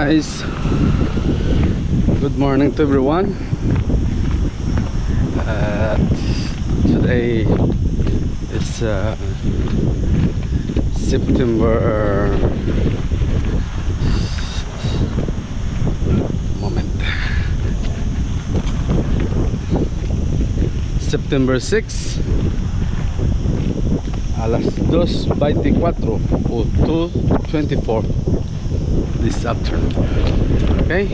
guys, good morning to everyone. Today is September September 6 alas 2:24 o 2:24 this afternoon. Okay,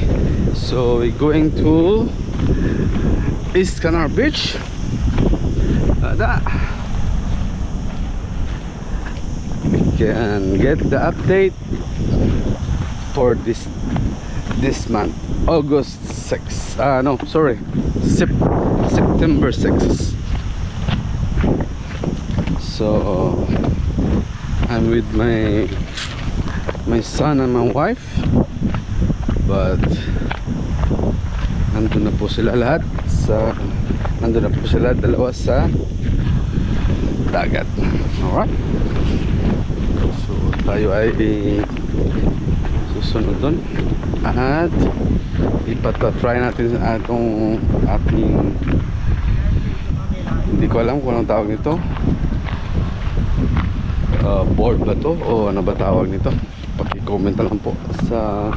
so we're going to East Canal Beach. We can get the update for this month, August 6. No, sorry, September 6. So I'm with my son and my wife, but nandun na po sila lahat dalawa sa dagat. Alright, so tayo ay susunod dun at ipata-try natin ating hindi ko alam kung anong tawag nito, board ba to o ano ba tawag nito. Paki-comment na lang po sa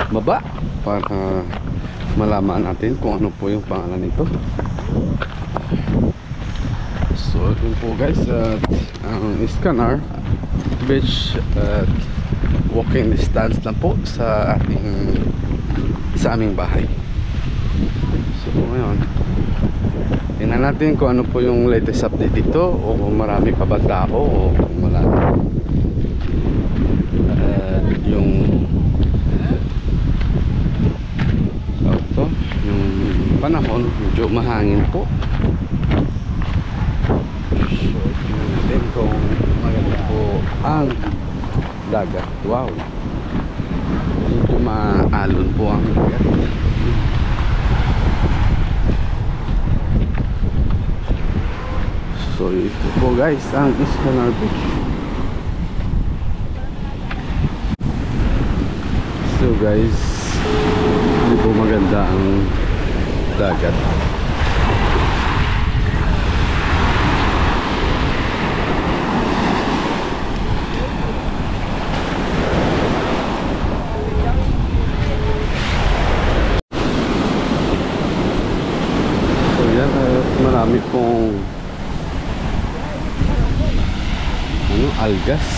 baba para malaman natin kung ano po yung pangalan nito. So yun po guys, ang East Canal Beach at walking distance lang po sa aming bahay. So ngayon tingnan natin kung ano po yung latest update dito, o kung marami pa ba tao o kung wala na. Yung panahon medyo mahangin po. So tingnan natin kung maganda po ang dagat. Wow, medyo maalon po ang dagat. So ito po guys ang East Canal Beach. So guys, hindi po maganda ang dagat. So yan, marami pong algas.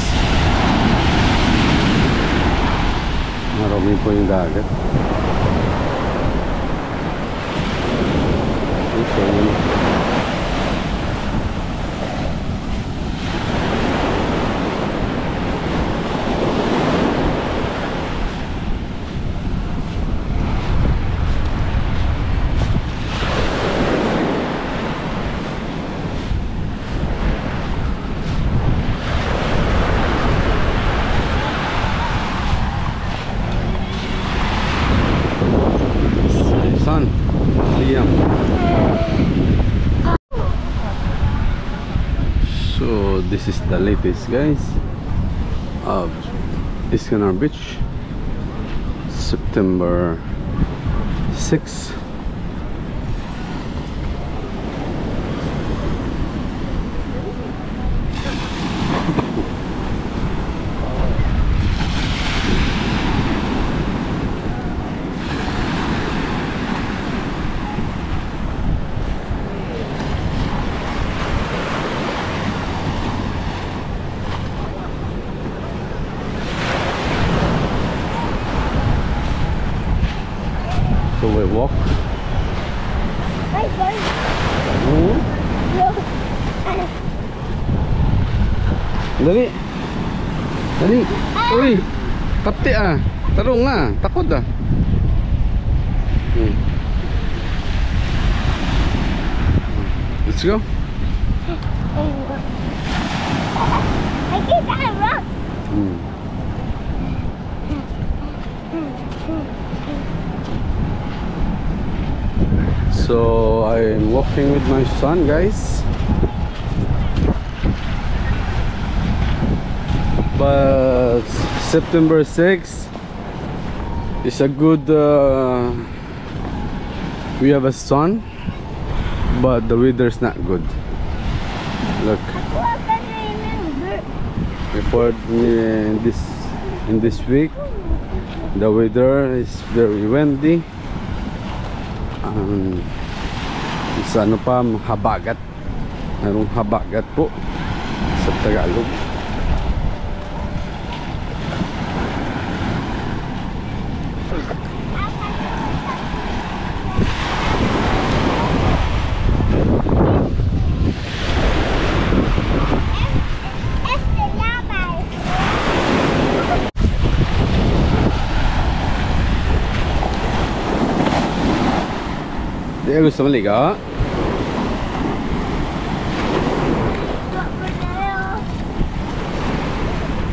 Marami po yung dagat. So this is the latest guys of East Canal Beach, September 6. So we walk. Dali. Dali. Uy. Kapti ah. Tarong nga. Takot ah. Let's go. I get that rock. So I'm walking with my son guys, but September 6 It's a good we have a sun, but the weather's not good. Look, What can I remember? before in this week the weather is very windy. Sa ano pa, habagat. Mayroong habagat po sa Tagalog. Este llama. Di ka gusto maligo?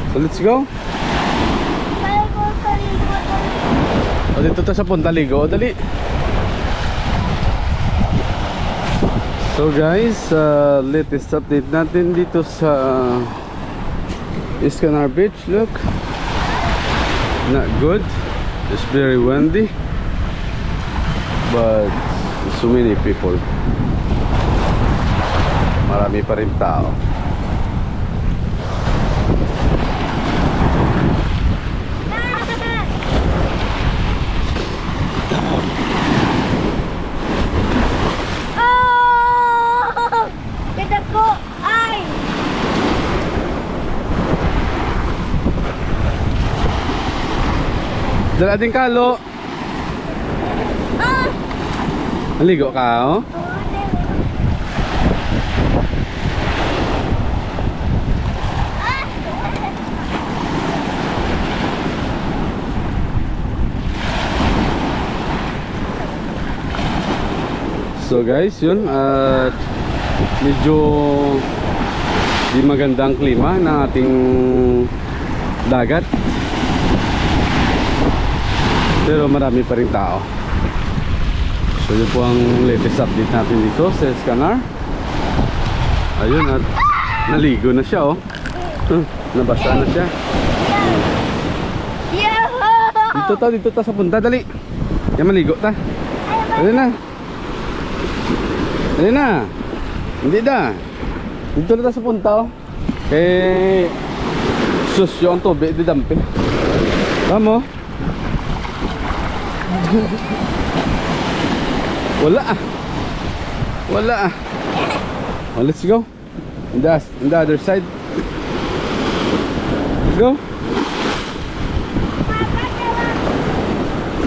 So let's go. O dito ta sa punta ligo, dali. So guys, latest update natin dito sa Escanar Beach. Look, not good. It's very windy, but so many people. Marami pa rin tao. Dala din kalo. Naligo ka, oh? So guys, yun, medyo di magandang klima ng ating dagat, pero marami pa rin tao. So yun po ang latest update natin dito sa Escanar. Ayun, at naligo na siya, oh. Nabasa na siya. Dito ta sa punta, dali. Yan, maligo ta. Dali na. Dali na. Hindi da. Dito na ta sa punta, oh. Eh, susyo ang tubig, di dampi. Tama. Wala ah. Wala ah. Oh, let's go. In the other side. Let's go.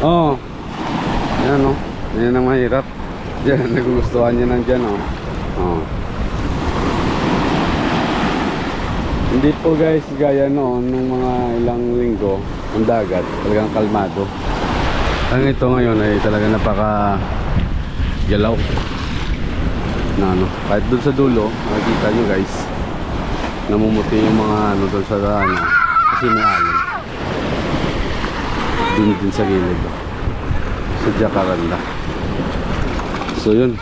Oh. Yan, oh. Yan ang mahirap. Diyan, nagugustuhan niya nang dyan, oh. Oh. Hindi po guys, gaya noon, nung mga ilang linggo, ang dagat, talagang kalmado. Ang ito ngayon ay talaga napaka galaw na ano, kahit dun sa dulo makikita nyo guys, namumuti yung mga ano dun sa ano, kasi may alon dun din sa gilid sa Jacaranda. So yun,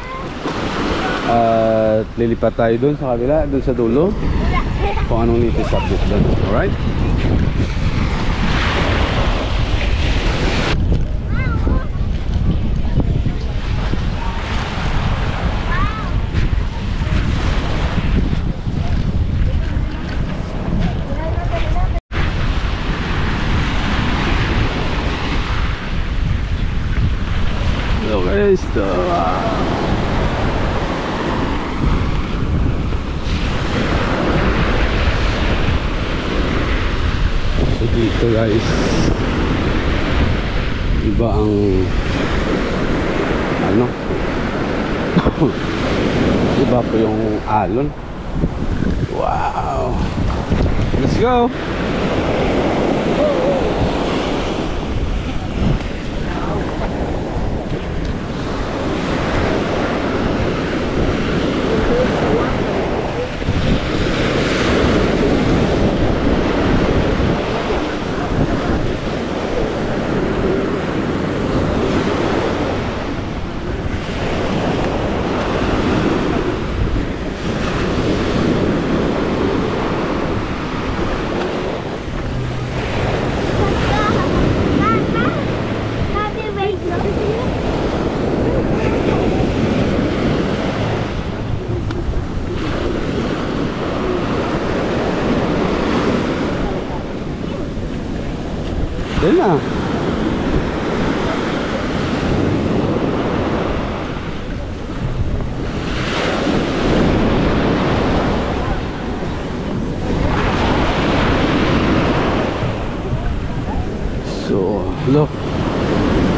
at lilipat tayo dun sa kabila, dun sa dulo, kung anong latest update dun. Alright? Esto. So dito guys, iba ang ano iba po yung alon. Wow, let's go. Ayun na. So, look.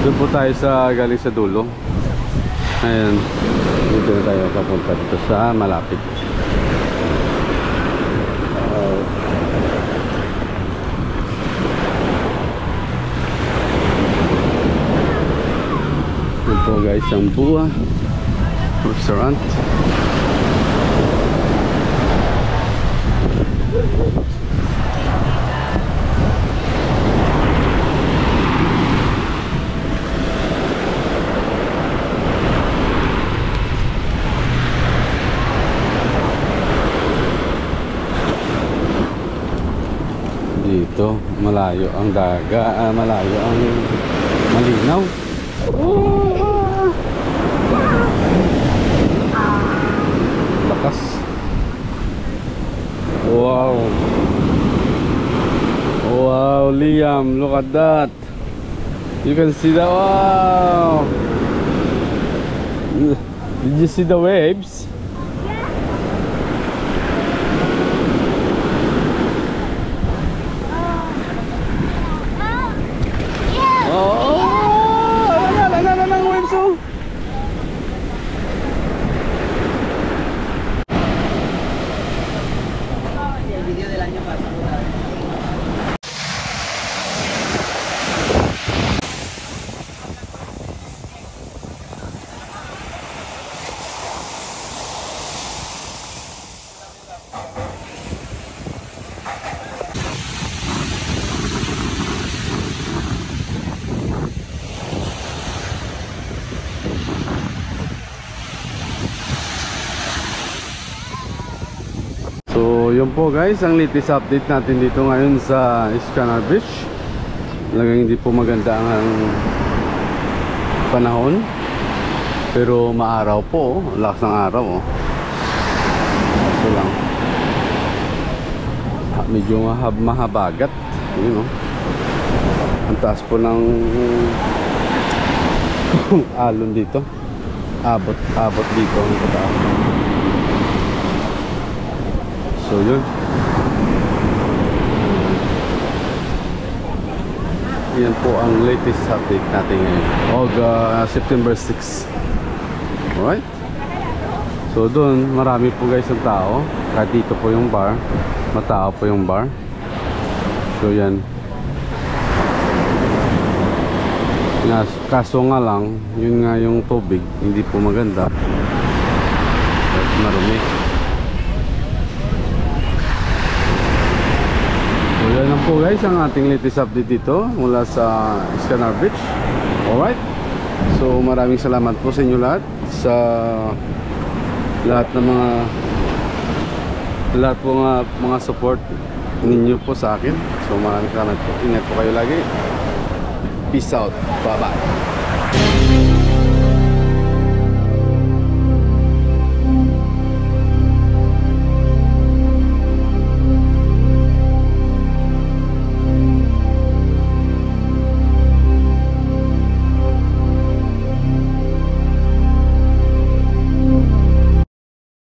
Doon po tayo galing sa dulo. Ayan. Dito na tayo papunta dito sa malapit. Ito po guys ang Buwa Restaurant. Dito malayo ang malayo ang malinaw. Lakas. Wow. Wow, Liam, look at that. You can see the wow. Did you see the waves? So yun po guys, ang latest update natin dito ngayon sa Escanaba Beach. Talagang hindi po maganda ang panahon, pero maaraw po, lakas ng araw kaso lang medyo mahabagat, yun ang taas po ng alon dito, abot dito ang kataas. So yun, yan po ang latest update natin ngayon, September 6. Alright, so doon marami po guys ang tao, kahit dito po yung bar, matao po yung bar. So yan, kaso nga lang, yun nga yung tubig hindi po maganda at marumi. So yan lang po guys ang ating latest update dito mula sa Escanaba Beach. Alright, so maraming salamat po sa inyo lahat, sa lahat ng mga support ninyo po sa akin. So maraming salamat po, ingat po kayo lagi. Peace out, bye bye.